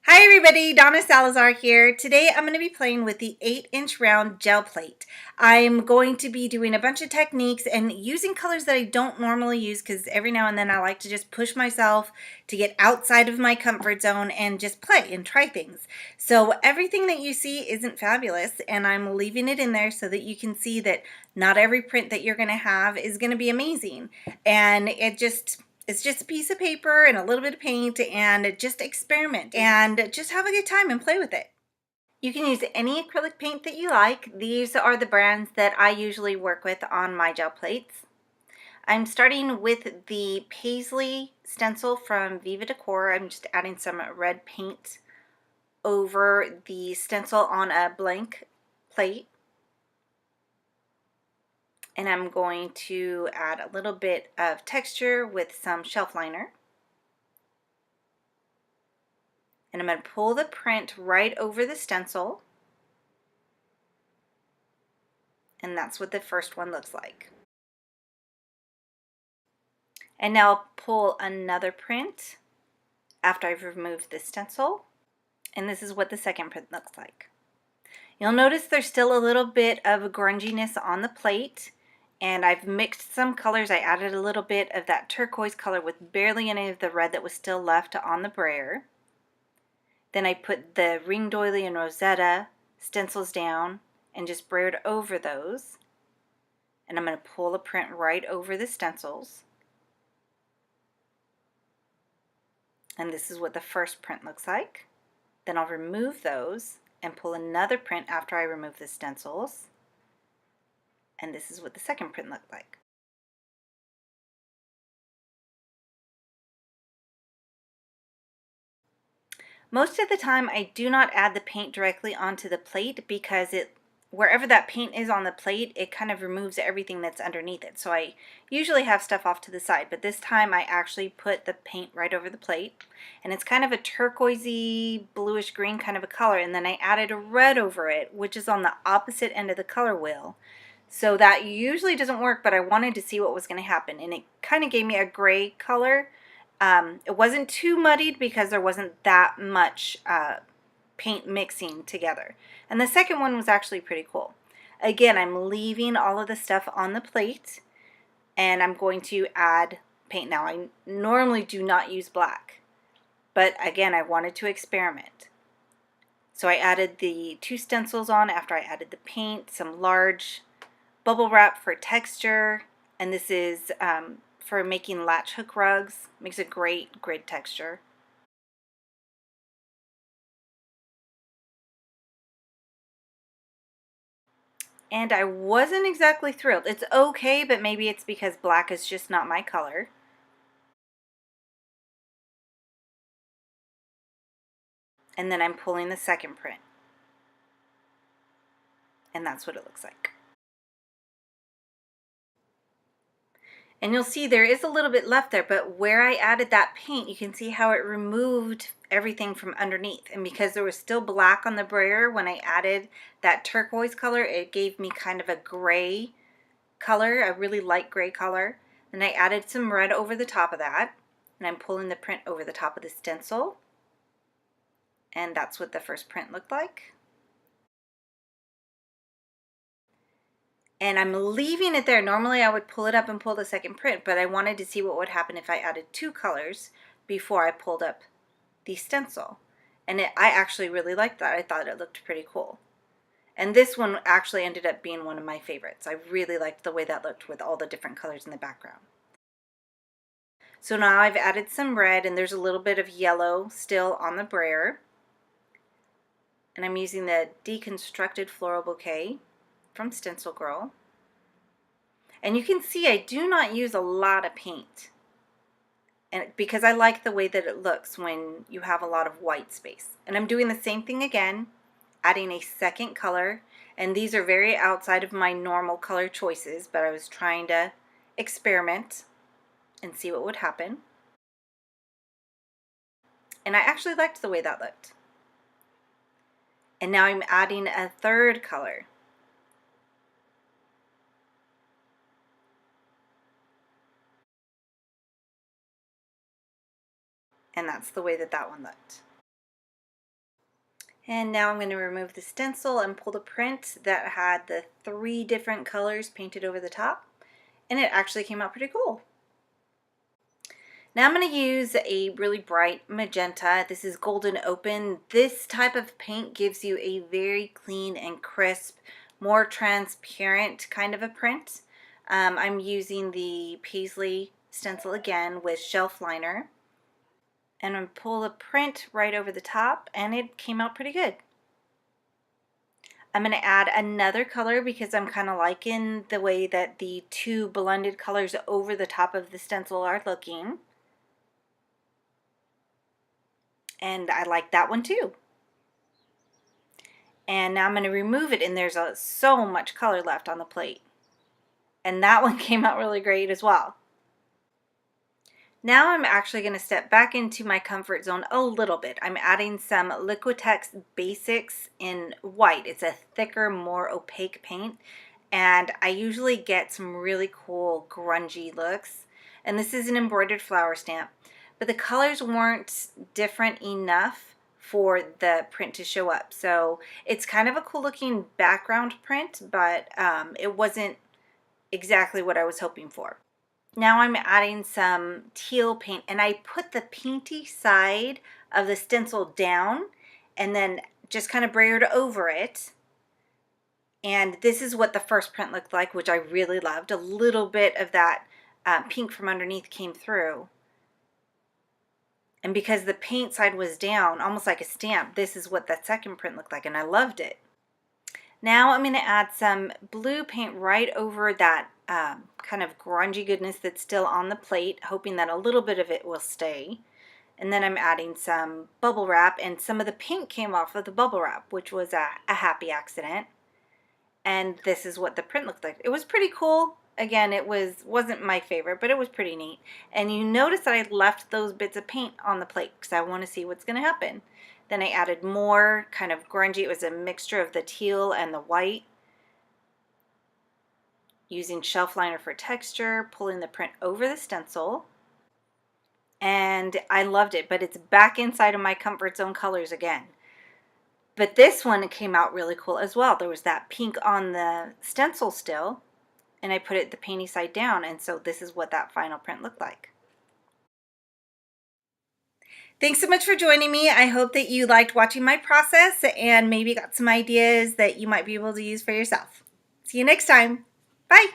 Hi everybody, Donna Salazar here. Today I'm going to be playing with the 8-inch round gel plate. I'm going to be doing a bunch of techniques and using colors that I don't normally use because every now and then I like to just push myself to get outside of my comfort zone and just play and try things. So everything that you see isn't fabulous, and I'm leaving it in there so that you can see that not every print that you're going to have is going to be amazing. And it's just a piece of paper and a little bit of paint, and just experiment and just have a good time and play with it. You can use any acrylic paint that you like. These are the brands that I usually work with on my gel plates. I'm starting with the Paisley stencil from Viva Decor. I'm just adding some red paint over the stencil on a blank plate. And I'm going to add a little bit of texture with some shelf liner. And I'm going to pull the print right over the stencil. And that's what the first one looks like. And now I'll pull another print after I've removed the stencil. And this is what the second print looks like. You'll notice there's still a little bit of grunginess on the plate. And I've mixed some colors. I added a little bit of that turquoise color with barely any of the red that was still left on the brayer. Then I put the ring doily and rosetta stencils down and just brayered over those. And I'm going to pull a print right over the stencils. And this is what the first print looks like. Then I'll remove those and pull another print after I remove the stencils. And this is what the second print looked like. Most of the time I do not add the paint directly onto the plate because wherever that paint is on the plate, it kind of removes everything that's underneath it. So I usually have stuff off to the side, but this time I actually put the paint right over the plate. And it's kind of a turquoisey, bluish green kind of a color, and then I added a red over it, which is on the opposite end of the color wheel. So that usually doesn't work, but I wanted to see what was going to happen, and it kind of gave me a gray color. It wasn't too muddied because there wasn't that much paint mixing together. And the second one was actually pretty cool. Again, I'm leaving all of the stuff on the plate, and I'm going to add paint. Now, I normally do not use black, but again, I wanted to experiment. So I added the 2 stencils on after I added the paint, some large bubble wrap for texture, and this is for making latch hook rugs. Makes a great texture. And I wasn't exactly thrilled. It's okay, but maybe it's because black is just not my color. And then I'm pulling the second print. And that's what it looks like. And you'll see there is a little bit left there, but where I added that paint, you can see how it removed everything from underneath. And because there was still black on the brayer when I added that turquoise color, it gave me kind of a gray color, a really light gray color. Then I added some red over the top of that, and I'm pulling the print over the top of the stencil. And that's what the first print looked like. And I'm leaving it there. Normally I would pull it up and pull the second print, but I wanted to see what would happen if I added 2 colors before I pulled up the stencil. And I actually really liked that. I thought it looked pretty cool. And this one actually ended up being one of my favorites. I really liked the way that looked with all the different colors in the background. So now I've added some red, and there's a little bit of yellow still on the brayer. And I'm using the Deconstructed Floral Bouquet from Stencil Girl. And you can see I do not use a lot of paint, and because I like the way that it looks when you have a lot of white space. And I'm doing the same thing again, adding a second color, and these are very outside of my normal color choices, but I was trying to experiment and see what would happen. And I actually liked the way that looked. And now I'm adding a third color. And that's the way that that one looked. And now I'm going to remove the stencil and pull the print that had the 3 different colors painted over the top. And it actually came out pretty cool. Now I'm going to use a really bright magenta. This is Golden Open. This type of paint gives you a very clean and crisp, more transparent kind of a print. I'm using the Paisley stencil again with shelf liner. And I'm going to pull the print right over the top, and it came out pretty good. I'm going to add another color because I'm kind of liking the way that the 2 blended colors over the top of the stencil are looking. And I like that one too. And now I'm going to remove it, and there's so much color left on the plate. And that one came out really great as well. Now I'm actually going to step back into my comfort zone a little bit. I'm adding some Liquitex Basics in white. It's a thicker, more opaque paint, and I usually get some really cool grungy looks. And this is an embroidered flower stamp, but the colors weren't different enough for the print to show up. So it's kind of a cool looking background print, but it wasn't exactly what I was hoping for. Now I'm adding some teal paint, and I put the painty side of the stencil down and then just kind of brayered over it. And this is what the first print looked like, which I really loved. A little bit of that pink from underneath came through. And because the paint side was down, almost like a stamp, this is what that second print looked like, and I loved it. Now I'm going to add some blue paint right over that kind of grungy goodness that's still on the plate, hoping that a little bit of it will stay. And then I'm adding some bubble wrap, and some of the pink came off of the bubble wrap, which was a happy accident. And this is what the print looked like. It was pretty cool. Again, it wasn't my favorite, but it was pretty neat. And you notice that I left those bits of paint on the plate because I want to see what's going to happen. Then I added more kind of grungy. It was a mixture of the teal and the white. Using shelf liner for texture, pulling the print over the stencil. And I loved it, but it's back inside of my comfort zone colors again. But this one came out really cool as well. There was that pink on the stencil still, and I put it the painty side down, and so this is what that final print looked like. Thanks so much for joining me. I hope that you liked watching my process and maybe got some ideas that you might be able to use for yourself. See you next time. Bye.